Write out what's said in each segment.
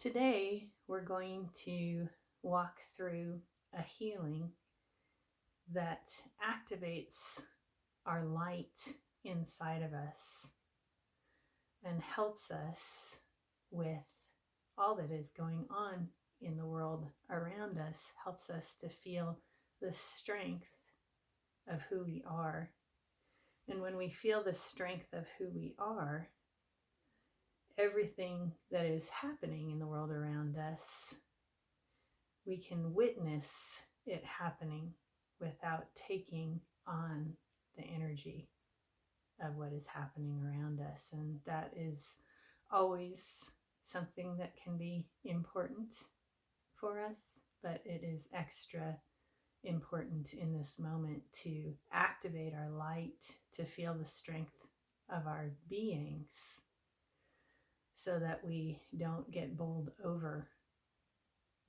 Today, we're going to walk through a healing that activates our light inside of us and helps us with all that is going on in the world around us, helps us to feel the strength of who we are. And when we feel the strength of who we are, everything that is happening in the world around us, we can witness it happening without taking on the energy of what is happening around us. And that is always something that can be important for us, but it is extra important in this moment to activate our light, to feel the strength of our beings, so that we don't get bowled over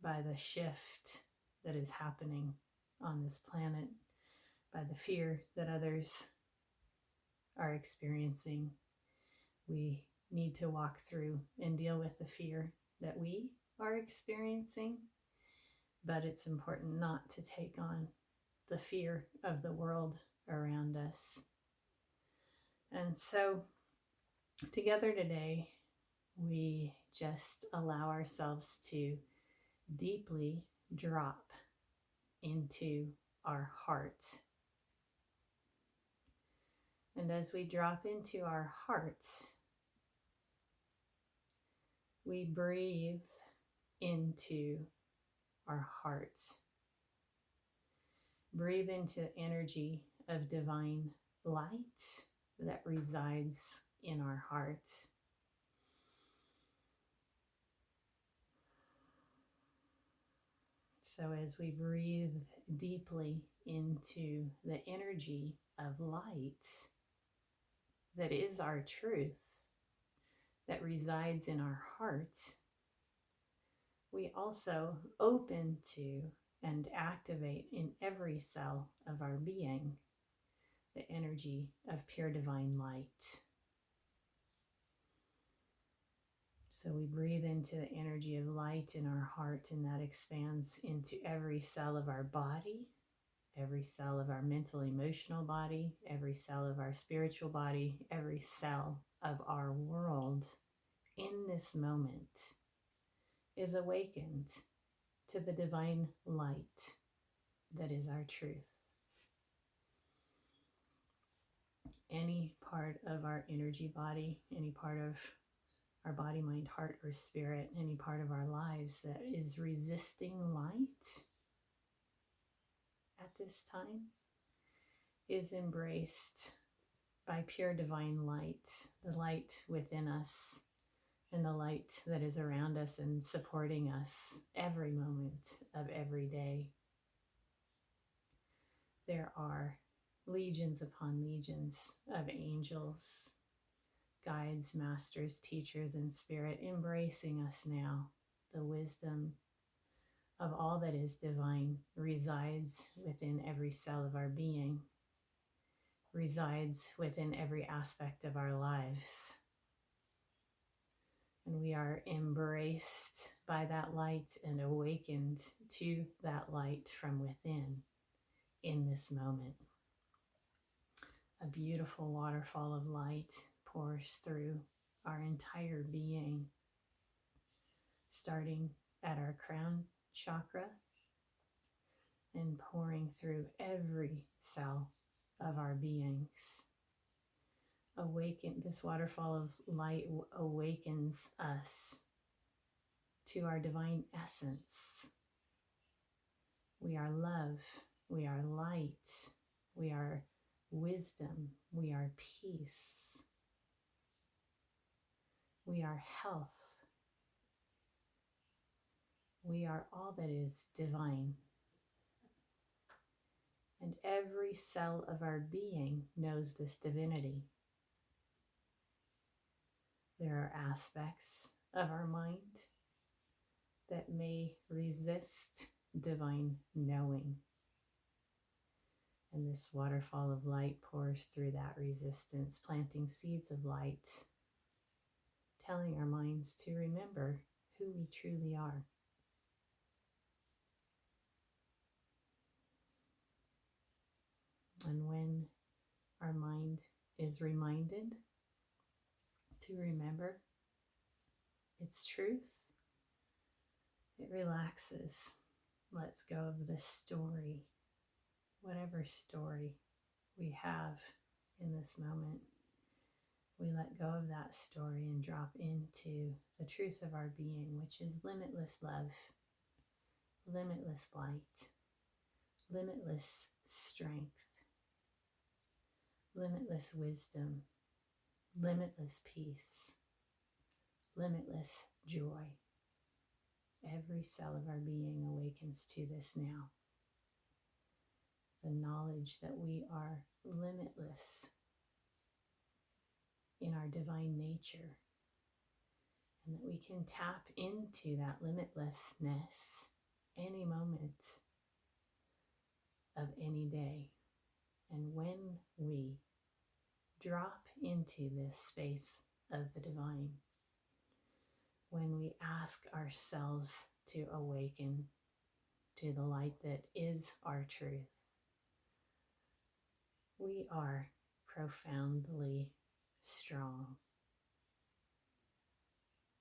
by the shift that is happening on this planet, by the fear that others are experiencing. We need to walk through and deal with the fear that we are experiencing, but it's important not to take on the fear of the world around us. And so together today, we just allow ourselves to deeply drop into our heart. And as we drop into our heart, we breathe into our heart. Breathe into the energy of divine light that resides in our heart. So as we breathe deeply into the energy of light that is our truth, that resides in our heart, we also open to and activate in every cell of our being the energy of pure divine light. So we breathe into the energy of light in our heart, and that expands into every cell of our body, every cell of our mental, emotional body, every cell of our spiritual body, every cell of our world in this moment is awakened to the divine light that is our truth. Any part of our energy body, any part of our body, mind, heart, or spirit, any part of our lives that is resisting light at this time is embraced by pure divine light, the light within us and the light that is around us and supporting us every moment of every day. There are legions upon legions of angels, guides, masters, teachers, and spirit embracing us now. The wisdom of all that is divine resides within every cell of our being, resides within every aspect of our lives. And we are embraced by that light and awakened to that light from within in this moment. A beautiful waterfall of light pours through our entire being, starting at our crown chakra and pouring through every cell of our beings. This waterfall of light awakens us to our divine essence. We are love, we are light, we are wisdom, we are peace, we are health, we are all that is divine. And every cell of our being knows this divinity. There are aspects of our mind that may resist divine knowing. And this waterfall of light pours through that resistance, planting seeds of light, telling our minds to remember who we truly are. And when our mind is reminded to remember its truth, it relaxes, lets go of the story, whatever story we have in this moment. We let go of that story and drop into the truth of our being, which is limitless love, limitless light, limitless strength, limitless wisdom, limitless peace, limitless joy. Every cell of our being awakens to this now. The knowledge that we are limitless in our divine nature, and that we can tap into that limitlessness any moment of any day. And when we drop into this space of the divine, when we ask ourselves to awaken to the light that is our truth, we are profoundly strong.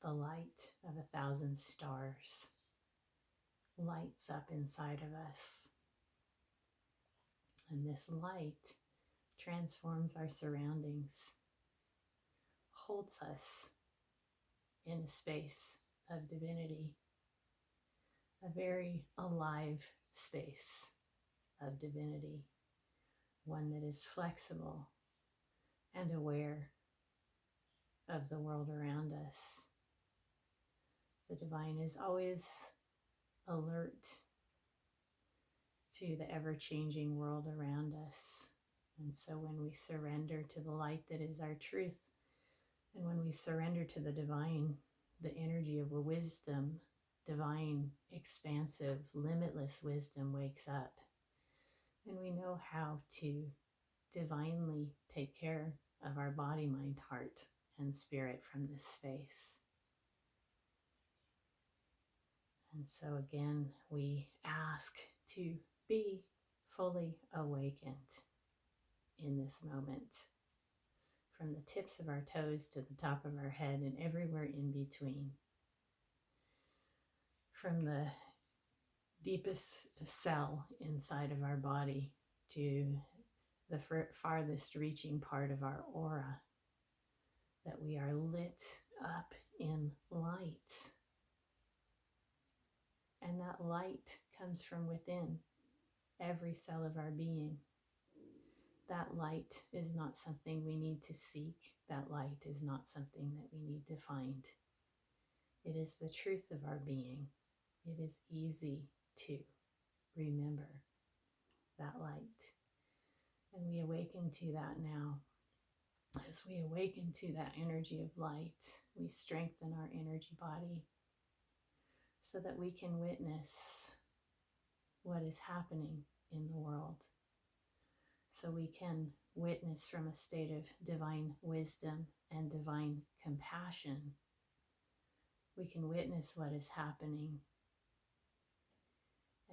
The light of 1,000 stars lights up inside of us. And this light transforms our surroundings, holds us in a space of divinity, a very alive space of divinity, one that is flexible and aware of the world around us. The divine is always alert to the ever-changing world around us. And so when we surrender to the light that is our truth, and when we surrender to the divine, the energy of wisdom, divine, expansive, limitless wisdom wakes up. And we know how to divinely take care of our body, mind, heart, and spirit from this space. And so again, we ask to be fully awakened in this moment, from the tips of our toes to the top of our head and everywhere in between. From the deepest cell inside of our body to the farthest reaching part of our aura, that we are lit up in light. And that light comes from within every cell of our being. That light is not something we need to seek. That light is not something that we need to find. It is the truth of our being. It is easy to remember that light. And we awaken to that now. As we awaken to that energy of light, we strengthen our energy body so that we can witness what is happening in the world. So we can witness from a state of divine wisdom and divine compassion. We can witness what is happening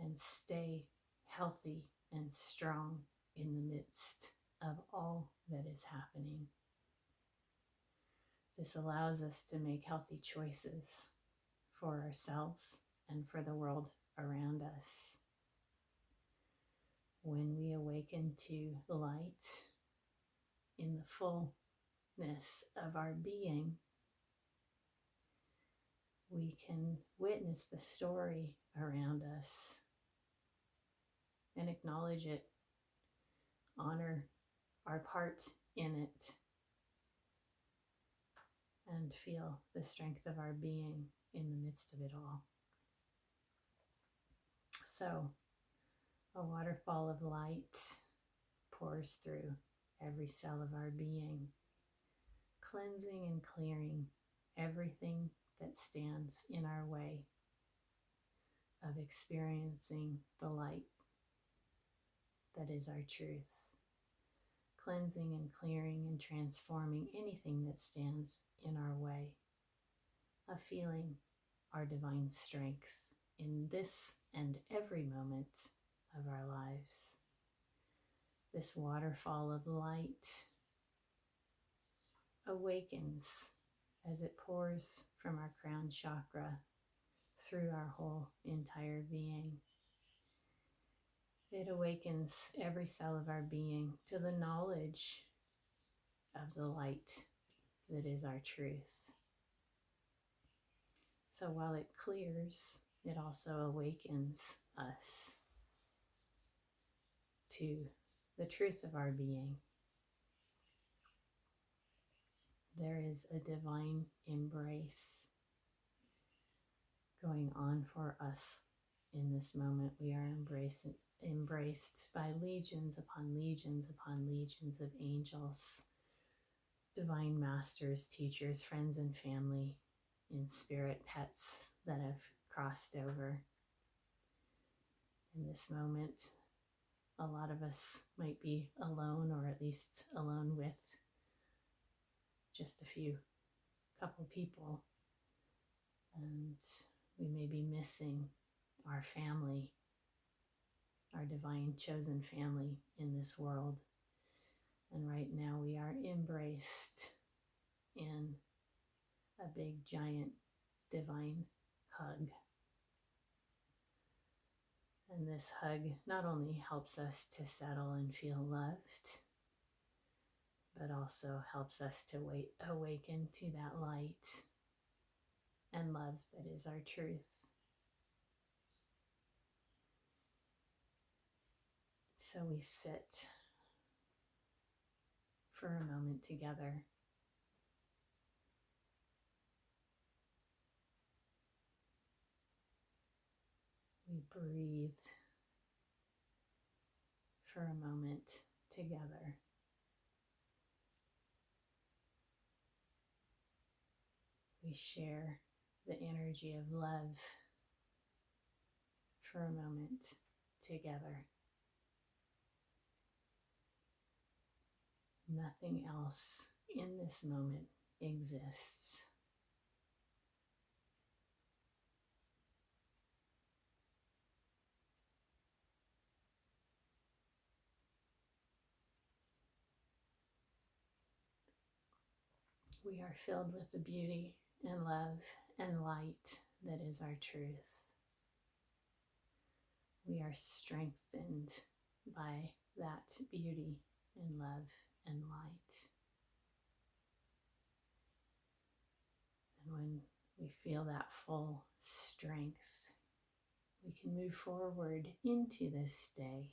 and stay healthy and strong in the midst of all that is happening. This allows us to make healthy choices for ourselves and for the world around us. When we awaken to the light in the fullness of our being, we can witness the story around us and acknowledge it, honor our part in it, and feel the strength of our being in the midst of it all. So, a waterfall of light pours through every cell of our being, cleansing and clearing everything that stands in our way of experiencing the light that is our truth, cleansing and clearing and transforming anything that stands in our way of feeling our divine strength in this and every moment of our lives. This waterfall of light awakens as it pours from our crown chakra through our whole entire being. It awakens every cell of our being to the knowledge of the light that is our truth. So while it clears, it also awakens us to the truth of our being. There is a divine embrace going on for us in this moment. We are embraced by legions upon legions upon legions of angels, divine masters, teachers, friends, and family in spirit, pets that have crossed over. In this moment, a lot of us might be alone, or at least alone with just a couple people, and we may be missing our family, our divine chosen family in this world. And right now we are embraced in a big, giant, divine hug. And this hug not only helps us to settle and feel loved, but also helps us to awaken to that light and love that is our truth. So we sit for a moment together. We breathe for a moment together. We share the energy of love for a moment together. Nothing else in this moment exists. We are filled with the beauty and love and light that is our truth. We are strengthened by that beauty and love and light. And when we feel that full strength, we can move forward into this day,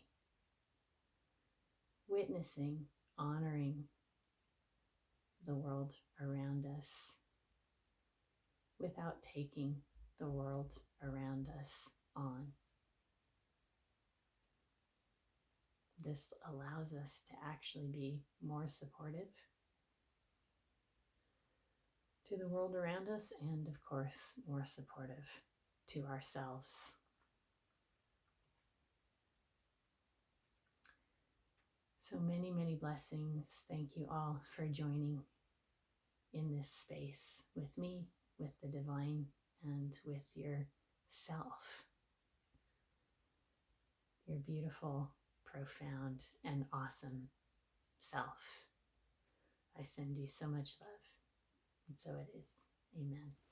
witnessing, honoring the world around us without taking the world around us on. This allows us to actually be more supportive to the world around us and, of course, more supportive to ourselves. So many, many blessings. Thank you all for joining in this space with me, with the divine, and with yourself. Your beautiful, profound, and awesome self. I send you so much love, and so it is. Amen.